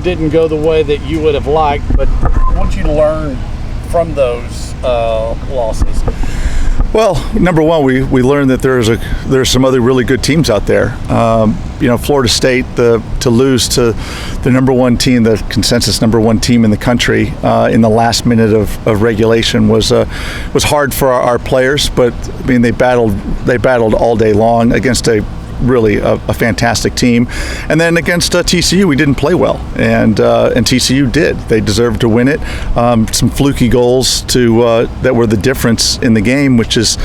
Didn't go the way that you would have liked, but I want you to learn from those losses. Well, number one, we learned that there's some other really good teams out there. Florida State, to lose to the number one team, the consensus number one team in the country in the last minute of regulation was hard for our players. But I mean, they battled all day long against a fantastic team, and then against TCU we didn't play well, and TCU did. They deserved to win it. Some fluky goals that were the difference in the game, which is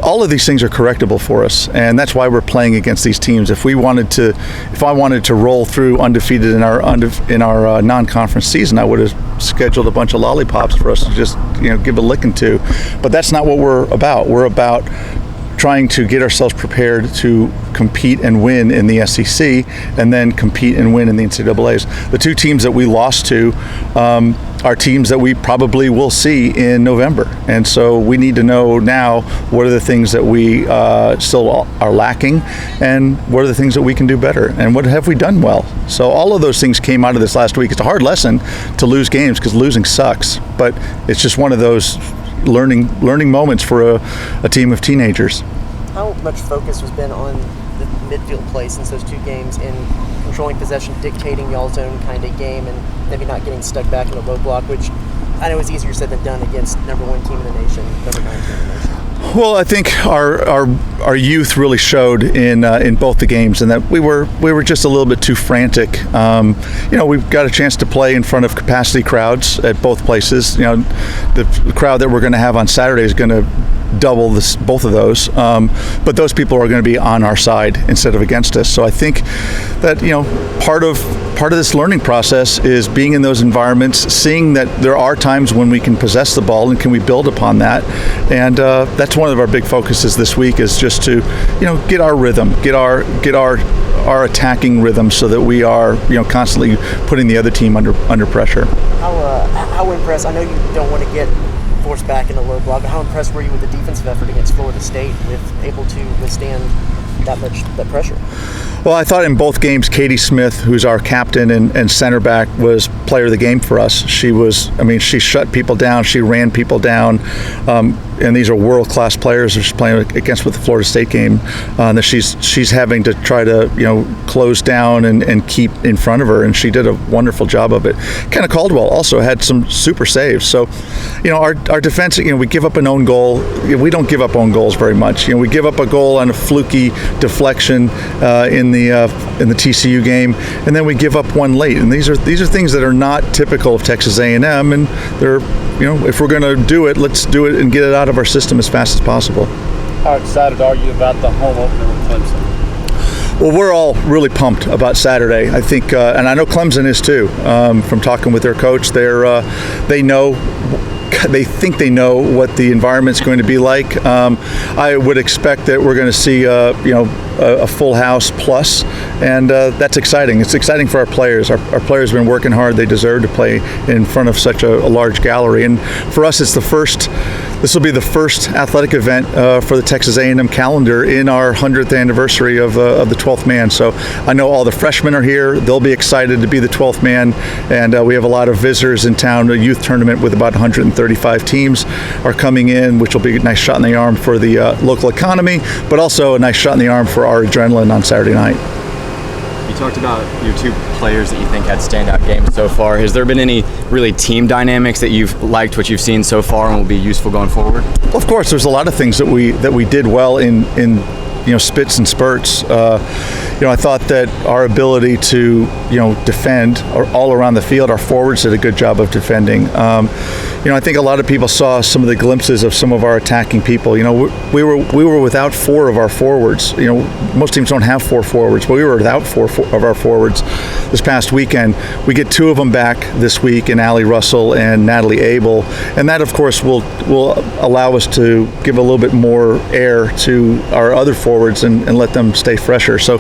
all of these things are correctable for us, and that's why we're playing against these teams. If I wanted to roll through undefeated in our non-conference season, I would have scheduled a bunch of lollipops for us to just give a licking to, but that's not what we're about. We're about trying to get ourselves prepared to compete and win in the SEC, and then compete and win in the NCAAs. The two teams that we lost to are teams that we probably will see in November, and so we need to know now what are the things that we still are lacking, and what are the things that we can do better, and what have we done well. So all of those things came out of this last week. It's a hard lesson to lose games because losing sucks, but it's just one of those learning moments for a team of teenagers. How much focus has been on the midfield play since those two games in controlling possession, dictating y'all's own kind of game, and maybe not getting stuck back in the low block, which I know is easier said than done against number one team in the nation, number 9 team in the nation? Well, I think our youth really showed in both the games, and that we were just a little bit too frantic. We've got a chance to play in front of capacity crowds at both places. The crowd that we're going to have on Saturday is going to double both of those, but those people are going to be on our side instead of against us. So I think that part of this learning process is being in those environments, seeing that there are times when we can possess the ball and can we build upon that, and that's one of our big focuses this week, is just to get our rhythm, get our attacking rhythm, so that we are constantly putting the other team under pressure. How impressed? I know you don't want to get forced back in the low block, but how impressed were you with the defensive effort against Florida State, with able to withstand that pressure? Well, I thought in both games, Katie Smith, who's our captain and center back, was player of the game for us. She shut people down, she ran people down, and these are world-class players that she's playing against with the Florida State game, that she's having to try to close down and keep in front of her, and she did a wonderful job of it. Kenna Caldwell also had some super saves. So, our defense, we give up an own goal. We don't give up own goals very much. We give up a goal on a fluky deflection in the TCU game, and then we give up one late. And these are things that are not typical of Texas A&M, and they're if we're going to do it, let's do it and get it out of our system as fast as possible. How excited are you about the home opener with Clemson? Well, we're all really pumped about Saturday. I think, and I know Clemson is too. From talking with their coach, they think they know what the environment's going to be like. I would expect that we're going to see a full house plus, and that's exciting. It's exciting for our players. Our players have been working hard. They deserve to play in front of such a large gallery, and for us, this will be the first athletic event for the Texas A&M calendar in our 100th anniversary of the 12th man. So I know all the freshmen are here. They'll be excited to be the 12th man, and we have a lot of visitors in town. A youth tournament with about 135 teams are coming in, which will be a nice shot in the arm for the local economy, but also a nice shot in the arm for our adrenaline on Saturday night. You talked about your two players that you think had standout games so far. Has there been any really team dynamics that you've liked what you've seen so far and will be useful going forward? Well, of course, there's a lot of things that we did well in spits and spurts. I thought that our ability to defend all around the field, our forwards did a good job of defending. I think a lot of people saw some of the glimpses of some of our attacking people. We were without 4 of our forwards. Most teams don't have 4 forwards, but we were without 4 of our forwards this past weekend. We get 2 of them back this week in Allie Russell and Natalie Abel, and that, of course, will allow us to give a little bit more air to our other forwards and let them stay fresher. So,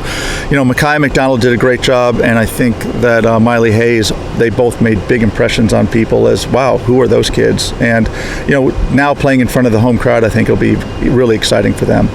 Micaiah McDonald did a great job, and I think that Miley Hayes, they both made big impressions on people as, wow, who are those kids? And, now playing in front of the home crowd, I think it'll be really exciting for them.